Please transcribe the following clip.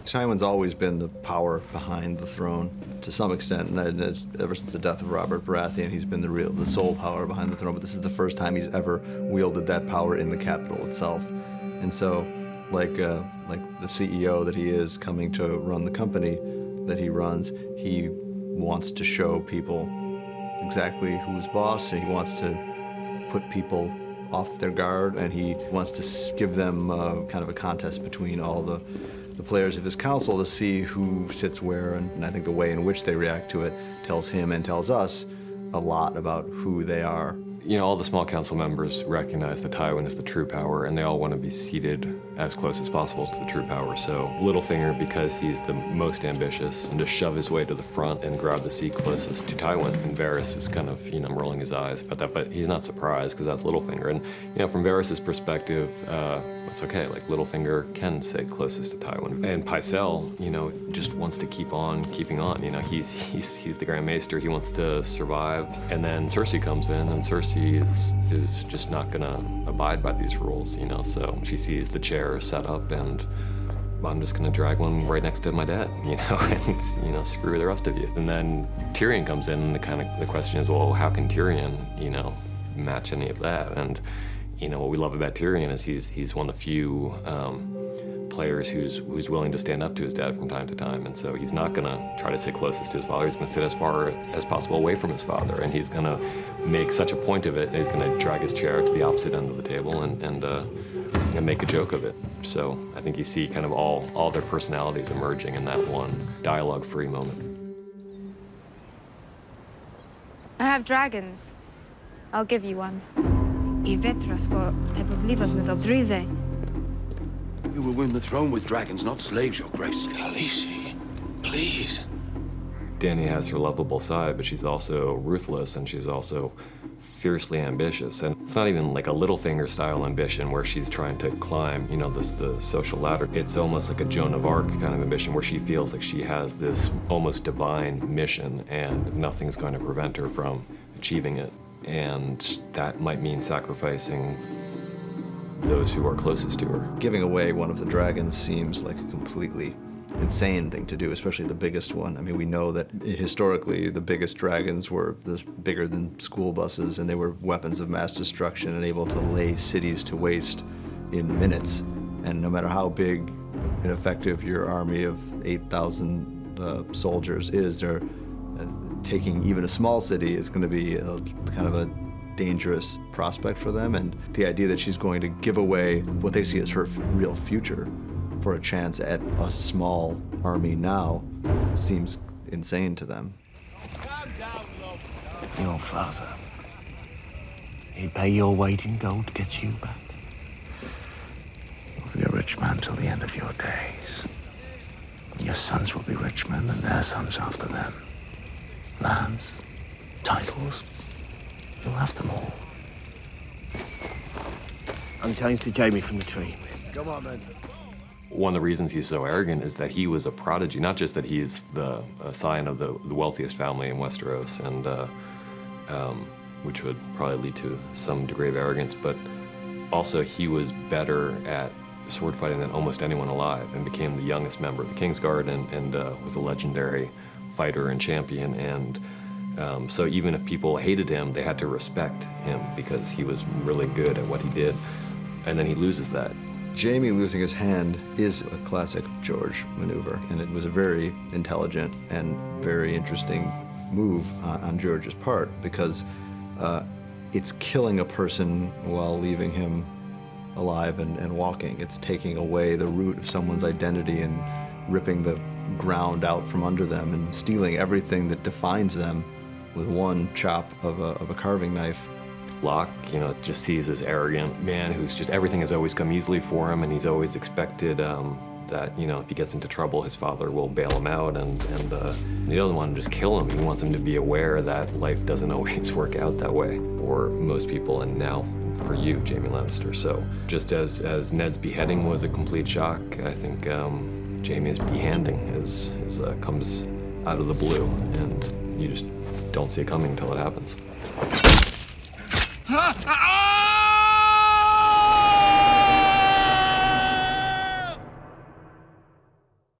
Tywin's always been the power behind the throne to some extent, and ever since the death of Robert Baratheon, he's been the sole power behind the throne, but this is the first time he's ever wielded that power in the capital itself. And so, like the CEO that he is coming to run the company that he runs, he wants to show people exactly who's boss, and he wants to put people off their guard, and he wants to give them kind of a contest between all the players of his council to see who sits where, and I think the way in which they react to it tells him and tells us a lot about who they are. You know, all the small council members recognize that Tywin is the true power, and they all want to be seated as close as possible to the true power. So Littlefinger, because he's the most ambitious, and to shove his way to the front and grab the seat closest to Tywin. And Varys is kind of, you know, rolling his eyes about that, but he's not surprised because that's Littlefinger. And, you know, from Varys' perspective, it's okay. Like, Littlefinger can sit closest to Tywin. And Pycelle, you know, just wants to keep on keeping on. You know, he's the Grand Maester. He wants to survive. And then Cersei comes in, and Cersei is just not gonna abide by these rules, you know. So she sees the chair set up, and I'm just gonna drag one right next to my dad, you know, and, you know, screw the rest of you. And then Tyrion comes in, and the question is, well, how can Tyrion, you know, match any of that? And, you know, what we love about Tyrion is he's one of the few players who's willing to stand up to his dad from time to time. And so he's not gonna try to sit closest to his father. He's gonna sit as far as possible away from his father. And he's gonna make such a point of it, and he's gonna drag his chair to the opposite end of the table and make a joke of it. So I think you see kind of all their personalities emerging in that one dialogue-free moment. I have dragons. I'll give you one. I vetrasko te pozliwas me zadrize. You will win the throne with dragons, not slaves, Your Grace. Khaleesi, please. Dany has her lovable side, but she's also ruthless, and she's also fiercely ambitious. And it's not even like a Littlefinger-style ambition where she's trying to climb, you know, the social ladder. It's almost like a Joan of Arc kind of ambition where she feels like she has this almost divine mission, and nothing's going to prevent her from achieving it. And that might mean sacrificing those who are closest to her. Giving away one of the dragons seems like a completely insane thing to do, especially the biggest one. I mean, we know that historically the biggest dragons were bigger than school buses, and they were weapons of mass destruction and able to lay cities to waste in minutes. And no matter how big and effective your army of 8,000 soldiers is, they're taking even a small city is going to be kind of a dangerous prospect for them. And the idea that she's going to give away what they see as her real future for a chance at a small army now seems insane to them. Your father, he'd pay your weight in gold to get you back. You'll be a rich man till the end of your days. Your sons will be rich men, and their sons after them. Lands, titles, you'll have them all. I'm telling Sir Jaime from the tree. Come on, man. One of the reasons he's so arrogant is that he was a prodigy, not just that he is the scion of the wealthiest family in Westeros, and which would probably lead to some degree of arrogance, but also he was better at sword fighting than almost anyone alive, and became the youngest member of the Kingsguard, and was a legendary fighter and champion. And so even if people hated him, they had to respect him because he was really good at what he did. And then he loses that. Jaime losing his hand is a classic George maneuver, and it was a very intelligent and very interesting move on George's part, because it's killing a person while leaving him alive and walking. It's taking away the root of someone's identity and ripping the ground out from under them and stealing everything that defines them with one chop of a carving knife. Locke, you know, just sees this arrogant man who's just, everything has always come easily for him, and he's always expected that, you know, if he gets into trouble, his father will bail him out, and he doesn't want to just kill him. He wants him to be aware that life doesn't always work out that way for most people, and now for you, Jaime Lannister. So just as Ned's beheading was a complete shock, I think Jaime's behanding comes out of the blue, and you just don't see it coming until it happens.